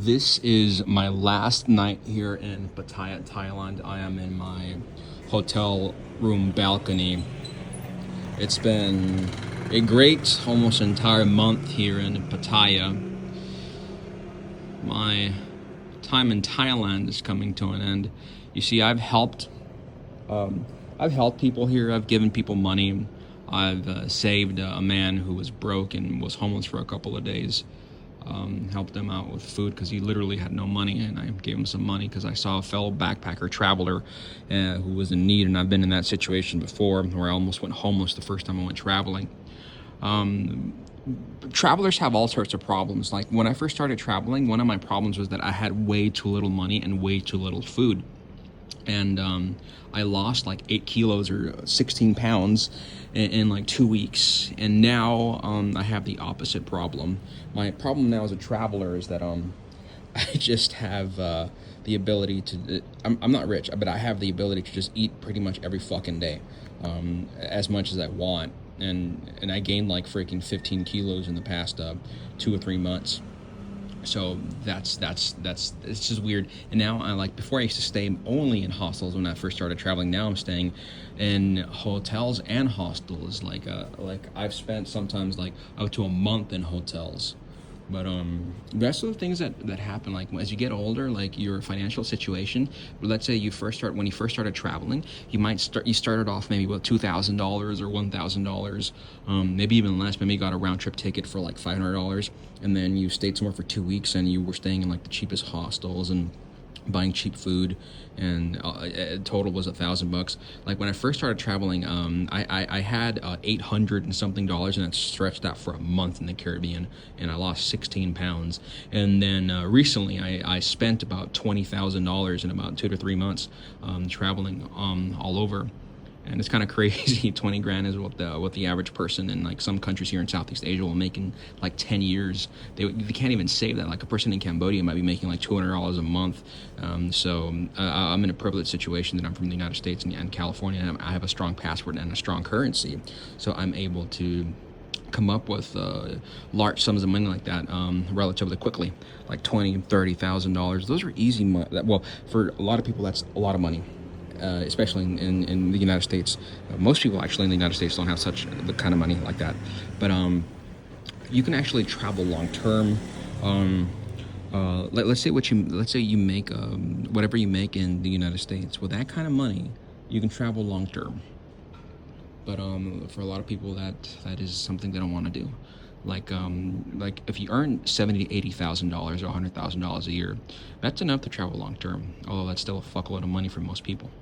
This is my last night here in Pattaya, Thailand. I am in my hotel room balcony. It's been a great almost entire month here in Pattaya. My time in Thailand is coming to an end. You see, I've helped people here. I've given people money. I've saved a man who was broke and was homeless for a couple of days. Helped him out with food because he literally had no money, and I gave him some money because I saw a fellow backpacker traveler who was in need, and I've been in that situation before where I almost went homeless the first time I went traveling. Travelers have all sorts of problems. Like when I first started traveling, one of my problems was that I had way too little money and way too little food. And I lost like 8 kilos or 16 pounds in like 2 weeks. And now I have the opposite problem. My problem now as a traveler is that I just have the ability to, I'm not rich, but I have the ability to just eat pretty much every fucking day, as much as I want. And I gained like freaking 15 kilos in the past 2 or 3 months. So that's it's just weird. And now before I used to stay only in hostels when I first started traveling. Now I'm staying in hotels and hostels. Like I've spent sometimes like up to a month in hotels. But that's the things that happen. Like as you get older, like your financial situation. Let's say when you first started traveling, you started off maybe with $2,000 or $1,000, maybe even less. Maybe you got a round trip ticket for like $500, and then you stayed somewhere for 2 weeks, and you were staying in like the cheapest hostels and buying cheap food, and total was $1,000. Like when I first started traveling, I had $800 and something dollars, and it stretched out for a month in the Caribbean, and I lost 16 pounds. And then recently I spent about $20,000 in about 2 to 3 months traveling all over. And it's kind of crazy. 20 grand is what the average person in like some countries here in Southeast Asia will make in like 10 years. They can't even save that. Like a person in Cambodia might be making like $200 a month. So I'm in a privileged situation that I'm from the United States and California, and I have a strong passport and a strong currency. So I'm able to come up with large sums of money like that relatively quickly, like $20,000, $30,000. Those are easy money. Well, for a lot of people, that's a lot of money. Especially in the United States. Most people actually in the United States don't have such the kind of money like that. But you can actually travel long term. Let's say you make whatever you make in the United States. With that kind of money, you can travel long term. But for a lot of people, that is something they don't want to do. Like if you earn $70,000 to $80,000 or $100,000 a year, that's enough to travel long term. Although that's still a fuckload of money for most people.